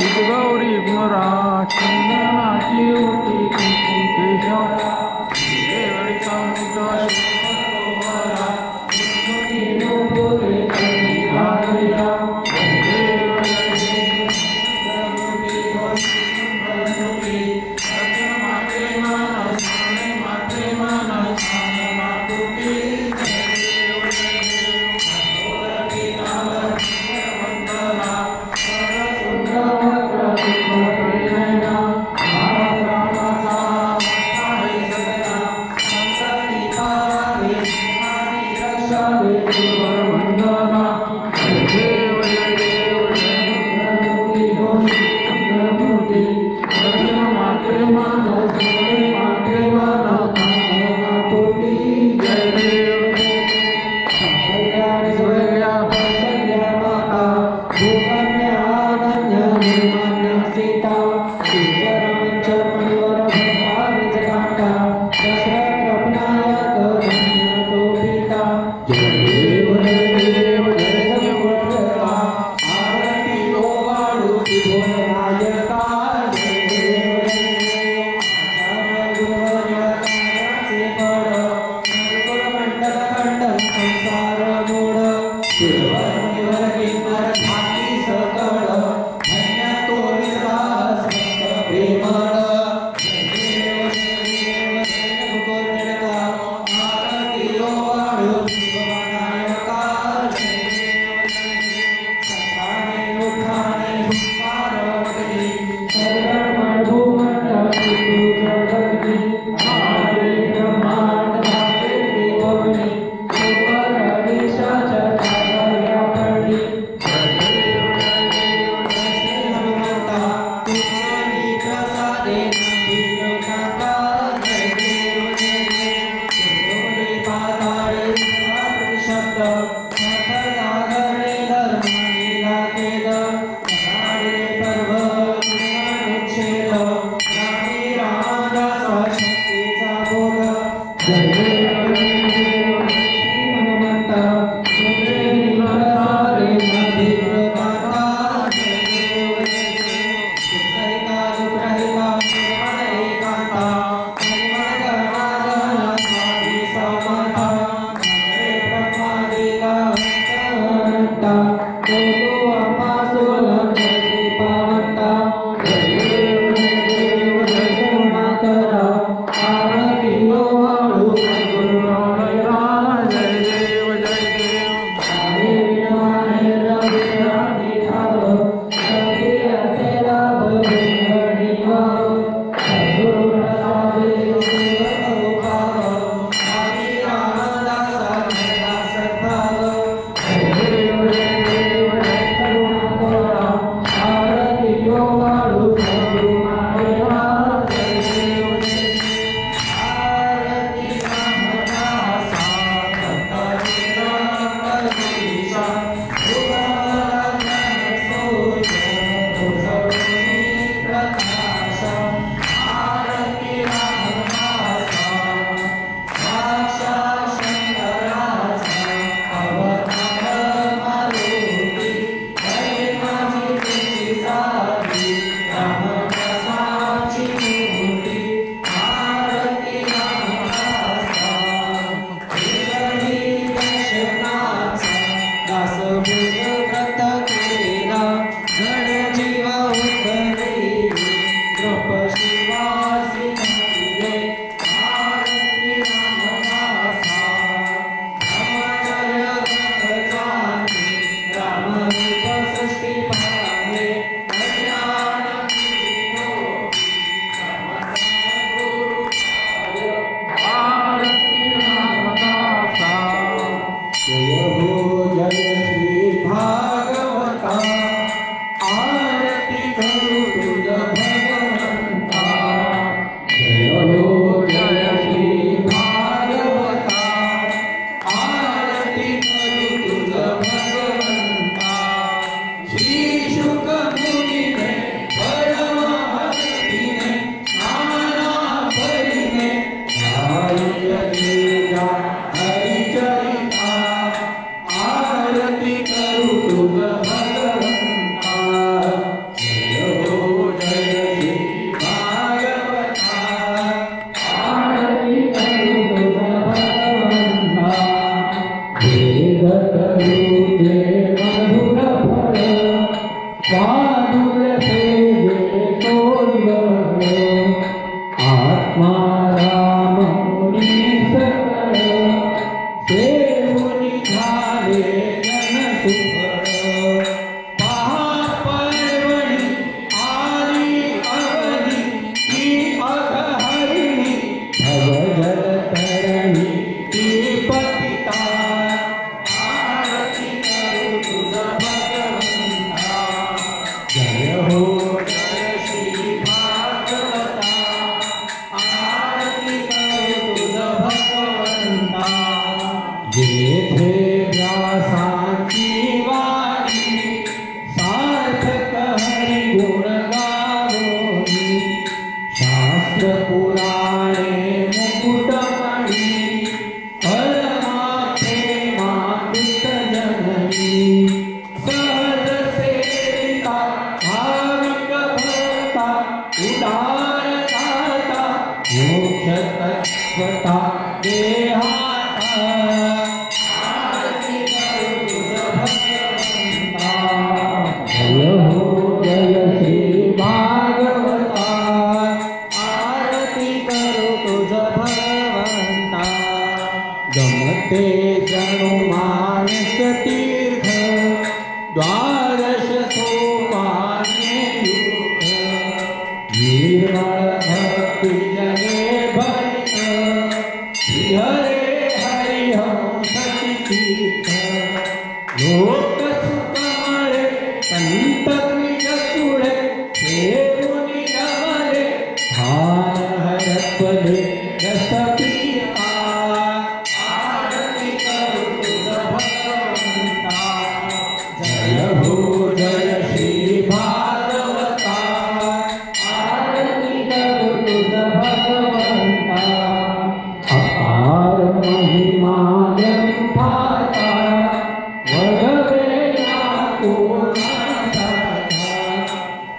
गौरी पुनरा चंदनाची होती केशव देवळी समुद्र जय श्री भागवता आरती करू तुझ भगवंता येथे व्यासांची वाणी सार्थक हरी गुण गावोनी शास्त्र पुराणे मुकुटमणी परमात्मे मातृत जननी सहज सेविता भाविक भक्ता उदार दाता मोक्ष तत्वता देहाता आरती करू तुझ भगवंता जय हो जय श्री भागवता आरती करू तुझ भगवंता गमते जणू मानस तीर्थ द्वादश सोपाने युक्त निर्मळ भक्ती जगे भरित श्रीहरे हरिहंस तीर्थ लोक सुखमळे संत द्विज पुढे देऊनी गमले भान हरपले रस पिता आरती करू तुझ भगवंता जय हो जय श्री भागवता आरती करू तुझ भगवंता अपार महिमा ग्रंथाचा वगवे ना कोणाचा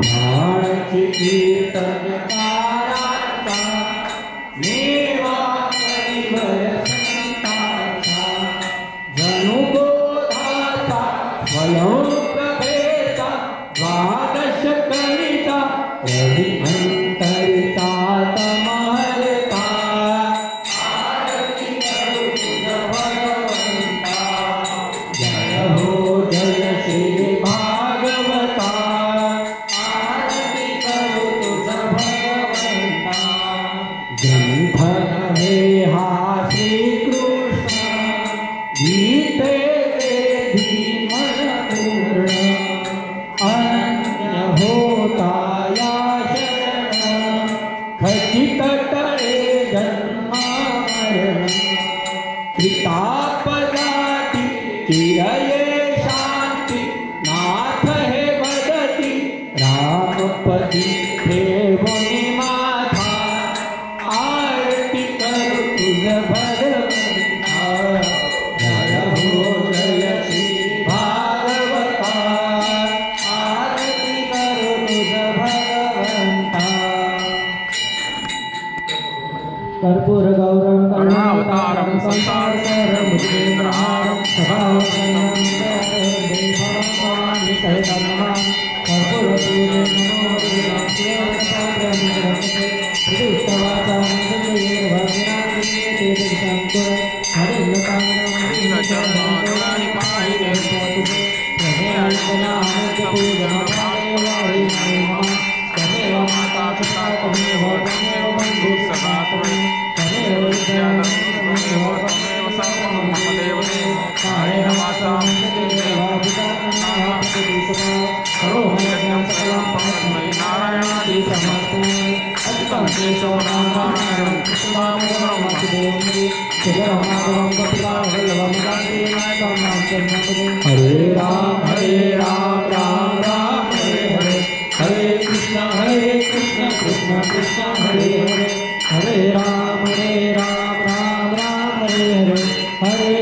प्राणची कीर्तन काराचा मेवा करिवर संताचा जणू बोधाचा स्वयं प्रभेचा द्वादश कणिता रवी अंतरिता तमहरता आरती करू तुझ भगवंता जय हो जय श्री भागवता आरती करू तुझ भगवंता ग्रंथ नव्हे हा श्रीकृष्ण गीतेचे धीमन पूर्ण अनन्य होता या शरण खचित टळे जन्म मरण त्रितापजाती चिरये शांती नाथ हे वदती रामपदी ठेवुनी माथा आरती करू तुझ भगवंता जय हो जय श्री भागवता आरती करू तुझ भगवंता कर्पूर गौरम करुणावतारं संसारसारं भुजगेन्द्रहारं सदावतारं देवानि सहितं नमः कर्पूरपूजे नमो देवाय प्रतिष्ठवाचा मंगले भगवानी ते संकुल हरिलकामनं चरणानि पायिने प्रभेयना पूजनमादेवाय नमः तमेव माता पिता तमेव तमेव बन्धु सखा तमेव विद्याधर्ममेव तमेव सर्वं मम देव कालेन वाचा करोमयज्ञं सकलं परस्मै नारायणादि समर्पयामि अधिकं शेषो नारायणं कृष्णामोदरं वासुदेवं सुगरमाधवं कपिलावल्लभं गान्धीनायकं नामचन्द्रं हरे राम राम राम हरे हरे हरे कृष्ण कृष्ण कृष्ण हरे हरे हरे राम राम राम हरे हरे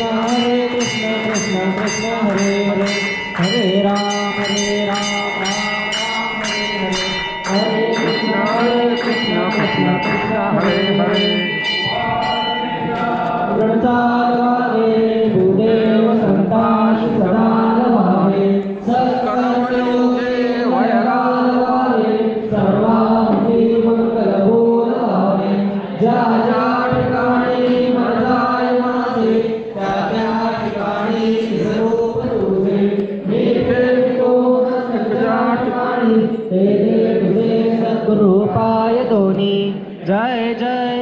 हरे कृष्ण कृष्ण कृष्ण हरे हरे हरे राम राम राम हरे हरे हरे कृष्ण कृष्ण कृष्ण हरे हरे प्रणतारे भूदेव संताश सदा नमामि सत्कर्मयोगे वैराग्ये सर्वाभि मंगलभूतानि ज्या ज्या ठिकाणी मनाय मासे त्या त्या ठिकाणी स्वरूप तुझे मी भेटतो ज्या ठिकाणी ते तुझे सद्गुरु पाय दोन्ही जय जय